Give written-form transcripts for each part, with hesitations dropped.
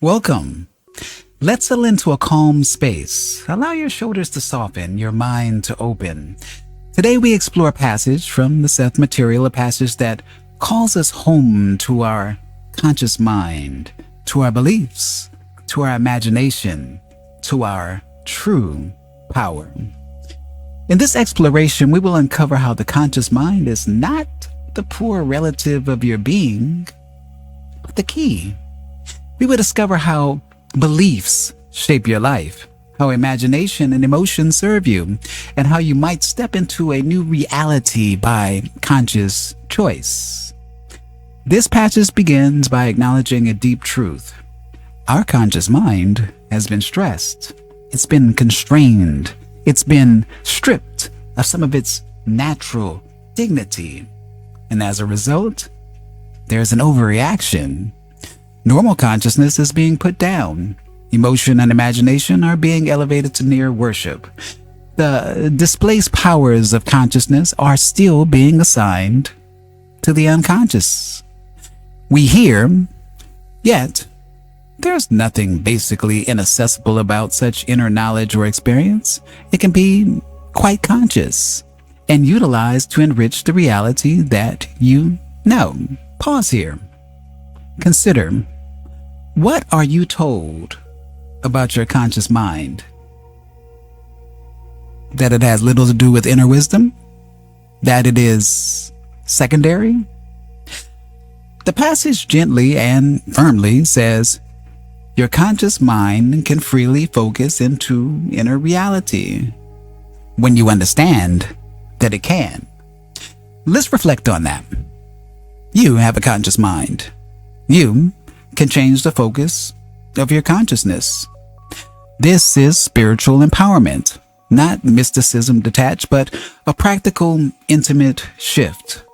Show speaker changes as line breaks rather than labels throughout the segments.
Welcome. Let's settle into a calm space. Allow your shoulders to soften, your mind to open. Today we explore a passage from the Seth Material, a passage that calls us home to our conscious mind, to our beliefs, to our imagination, to our true power. In this exploration, we will uncover how the conscious mind is not the poor relative of your being, but the key. We will discover how beliefs shape your life, how imagination and emotion serve you, and how you might step into a new reality by conscious choice. This passage begins by acknowledging a deep truth. Our conscious mind has been stressed. It's been constrained. It's been stripped of some of its natural dignity. And as a result, there's an overreaction. Normal consciousness is being put down. Emotion and imagination are being elevated to near worship. The displaced powers of consciousness are still being assigned to the unconscious. We hear, yet there's nothing basically inaccessible about such inner knowledge or experience. It can be quite conscious and utilized to enrich the reality that you know. Pause here. Consider, what are you told about your conscious mind? That it has little to do with inner wisdom? That it is secondary? The passage gently and firmly says, your conscious mind can freely focus into inner reality when you understand that it can. Let's reflect on that. You have a conscious mind. You can change the focus of your consciousness. This is spiritual empowerment, not mysticism detached, but a practical, intimate shift.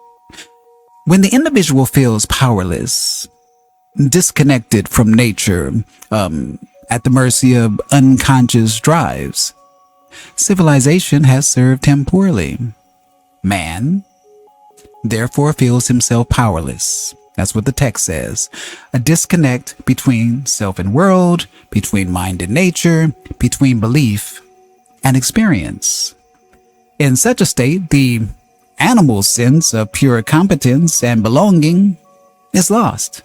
When the individual feels powerless, disconnected from nature, at the mercy of unconscious drives, civilization has served him poorly. Man, therefore, feels himself powerless. That's what the text says. A disconnect between self and world, between mind and nature, between belief and experience. In such a state, the animal sense of pure competence and belonging is lost.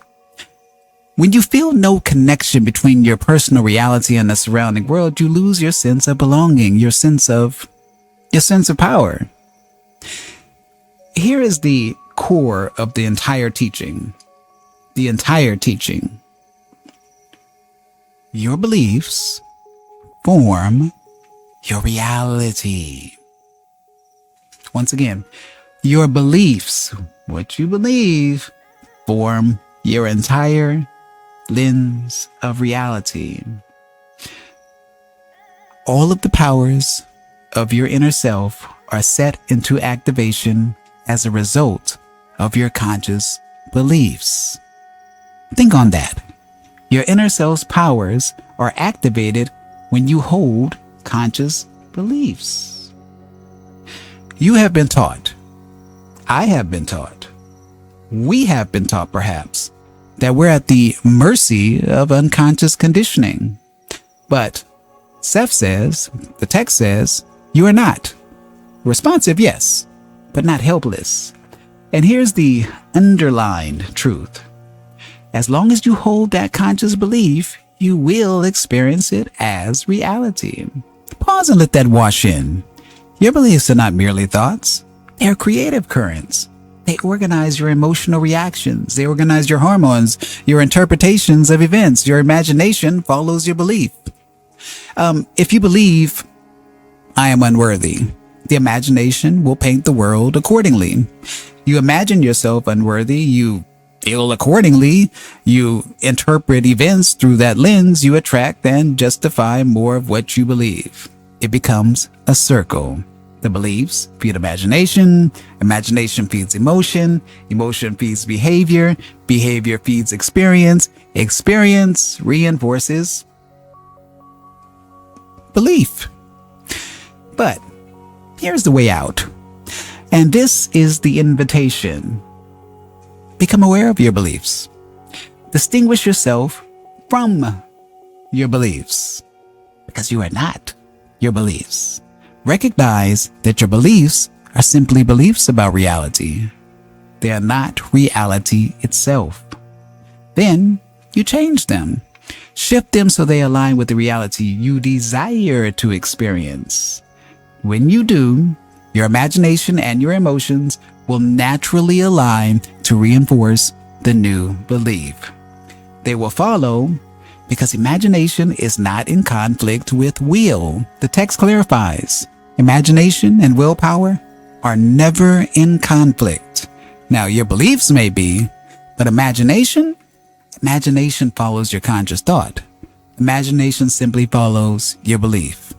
When you feel no connection between your personal reality and the surrounding world, you lose your sense of belonging, your sense of power. Here is the core of the entire teaching. The entire teaching. Your beliefs form your reality. Once again, your beliefs, what you believe, form your entire lens of reality. All of the powers of your inner self are set into activation as a result of your conscious beliefs. Think on that. Your inner self's powers are activated when you hold conscious beliefs. You have been taught, I have been taught, we have been taught perhaps, that we're at the mercy of unconscious conditioning. But Seth says, the text says, you are not. Responsive, yes, but not helpless. And here's the underlined truth. As long as you hold that conscious belief, you will experience it as reality. Pause and let that wash in. Your beliefs are not merely thoughts. They're creative currents. They organize your emotional reactions. They organize your hormones, your interpretations of events. Your imagination follows your belief. If you believe, I am unworthy, the imagination will paint the world accordingly. You imagine yourself unworthy, you feel accordingly, you interpret events through that lens, you attract and justify more of what you believe. It becomes a circle. The beliefs feed imagination, imagination feeds emotion, emotion feeds behavior, behavior feeds experience, experience reinforces belief. But here's the way out. And this is the invitation. Become aware of your beliefs. Distinguish yourself from your beliefs, because you are not your beliefs. Recognize that your beliefs are simply beliefs about reality. They are not reality itself. Then you change them. Shift them so they align with the reality you desire to experience. When you do, your imagination and your emotions will naturally align to reinforce the new belief. They will follow because imagination is not in conflict with will. The text clarifies, imagination and willpower are never in conflict. Now, your beliefs may be, but imagination follows your conscious thought. Imagination simply follows your belief.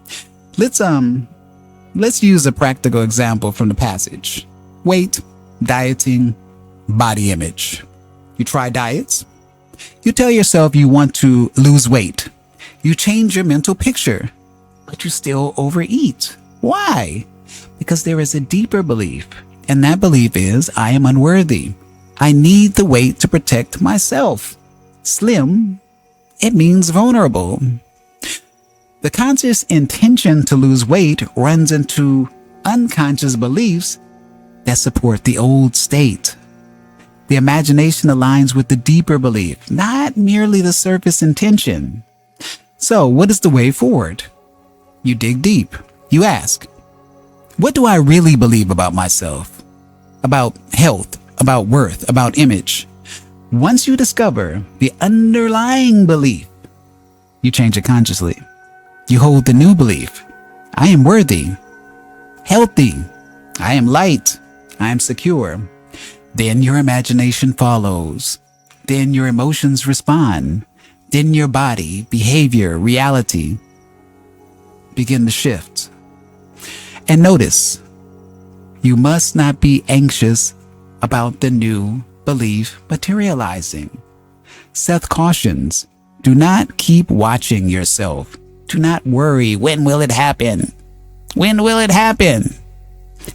Let's use a practical example from the passage. Weight, dieting, body image. You try diets. You tell yourself you want to lose weight. You change your mental picture, but you still overeat. Why? Because there is a deeper belief, and that belief is, I am unworthy. I need the weight to protect myself. Slim, it means vulnerable. The conscious intention to lose weight runs into unconscious beliefs that support the old state. The imagination aligns with the deeper belief, not merely the surface intention. So, what is the way forward? You dig deep. You ask, what do I really believe about myself? About health, about worth, about image? Once you discover the underlying belief, you change it consciously. You hold the new belief. I am worthy, healthy, I am light, I am secure. Then your imagination follows. Then your emotions respond. Then your body, behavior, reality begin to shift. And notice, you must not be anxious about the new belief materializing. Seth cautions, do not keep watching yourself. Do not worry, when will it happen? When will it happen?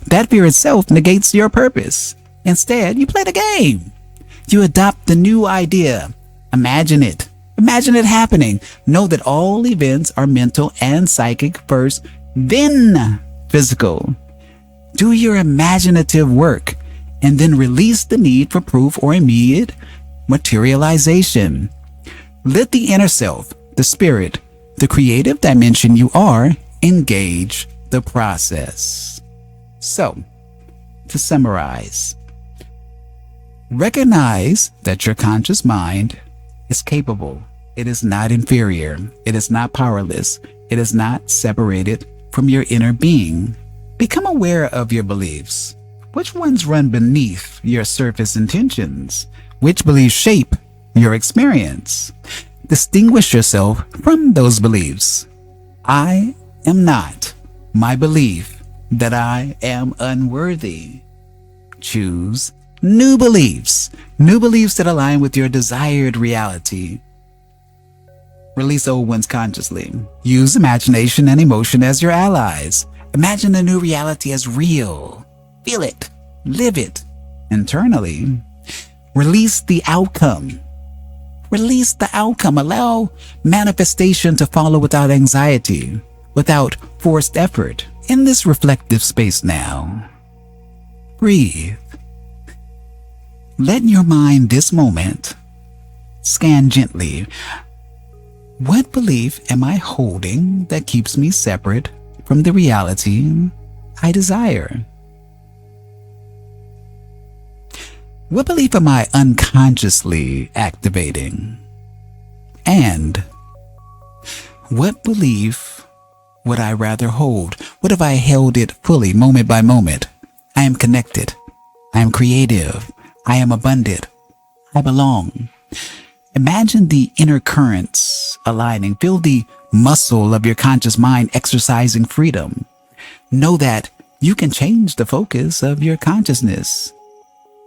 That fear itself negates your purpose. Instead, you play the game. You adopt the new idea. Imagine it. Imagine it happening. Know that all events are mental and psychic first, then physical. Do your imaginative work and then release the need for proof or immediate materialization. Let the inner self, the spirit, the creative dimension you are, engage the process. So, to summarize, recognize that your conscious mind is capable. It is not inferior. It is not powerless. It is not separated from your inner being. Become aware of your beliefs. Which ones run beneath your surface intentions? Which beliefs shape your experience? Distinguish yourself from those beliefs. I am not my belief that I am unworthy. Choose new beliefs that align with your desired reality. Release old ones consciously. Use imagination and emotion as your allies. Imagine the new reality as real. Feel it. Live it. Internally. Release the outcome. Release the outcome. Allow manifestation to follow without anxiety, without forced effort. In this reflective space now, breathe. Let your mind this moment scan gently. What belief am I holding that keeps me separate from the reality I desire? What belief am I unconsciously activating? And what belief would I rather hold? What if I held it fully, moment by moment? I am connected. I am creative. I am abundant. I belong. Imagine the inner currents aligning. Feel the muscle of your conscious mind exercising freedom. Know that you can change the focus of your consciousness.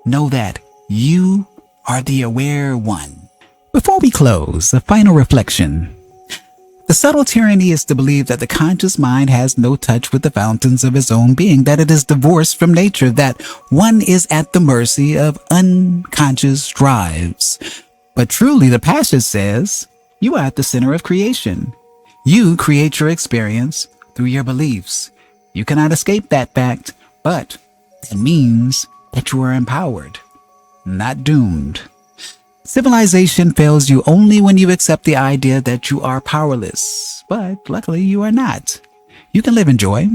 Know that you are the aware one. Before we close, a final reflection. The subtle tyranny is to believe that the conscious mind has no touch with the fountains of its own being, that it is divorced from nature, that one is at the mercy of unconscious drives. But truly, the passage says, You are at the center of creation. You create your experience through your beliefs. You cannot escape that fact, but it means that you are empowered, not doomed. Civilization fails you only when you accept the idea that you are powerless, but luckily you are not. You can live in joy.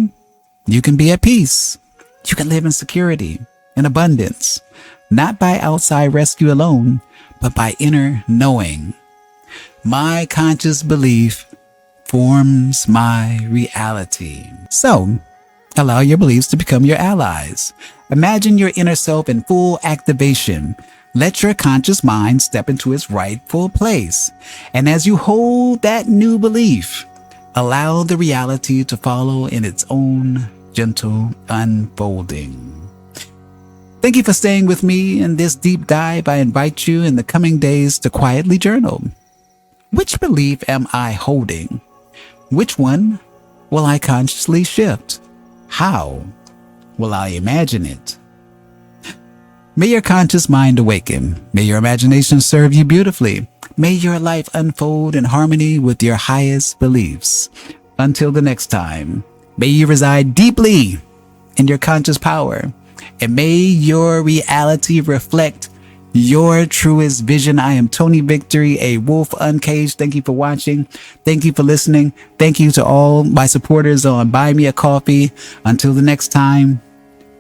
You can be at peace. You can live in security, in abundance, not by outside rescue alone, but by inner knowing. My conscious belief forms my reality. So, allow your beliefs to become your allies. Imagine your inner self in full activation. Let your conscious mind step into its rightful place. And as you hold that new belief, allow the reality to follow in its own gentle unfolding. Thank you for staying with me in this deep dive. I invite you in the coming days to quietly journal. Which belief am I holding? Which one will I consciously shift? How will I imagine it? May your conscious mind awaken. May your imagination serve you beautifully. May your life unfold in harmony with your highest beliefs. Until the next time, may you reside deeply in your conscious power, and may your reality reflect your truest vision. I am Tony Victory, a wolf uncaged. Thank you for watching. Thank you for listening. Thank you to all my supporters on Buy Me a Coffee. Until the next time,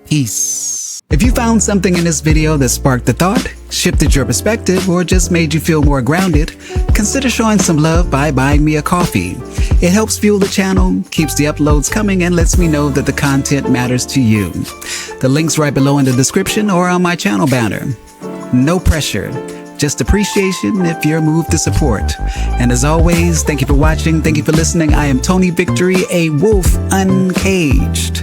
peace. If you found something in this video that sparked a thought, shifted your perspective, or just made you feel more grounded, consider showing some love by buying me a coffee. It helps fuel the channel, keeps the uploads coming, and lets me know that the content matters to you. The link's right below in the description or on my channel banner. No pressure, just appreciation if you're moved to support. And as always, thank you for watching, thank you for listening. I am Tony Victory, a wolf uncaged.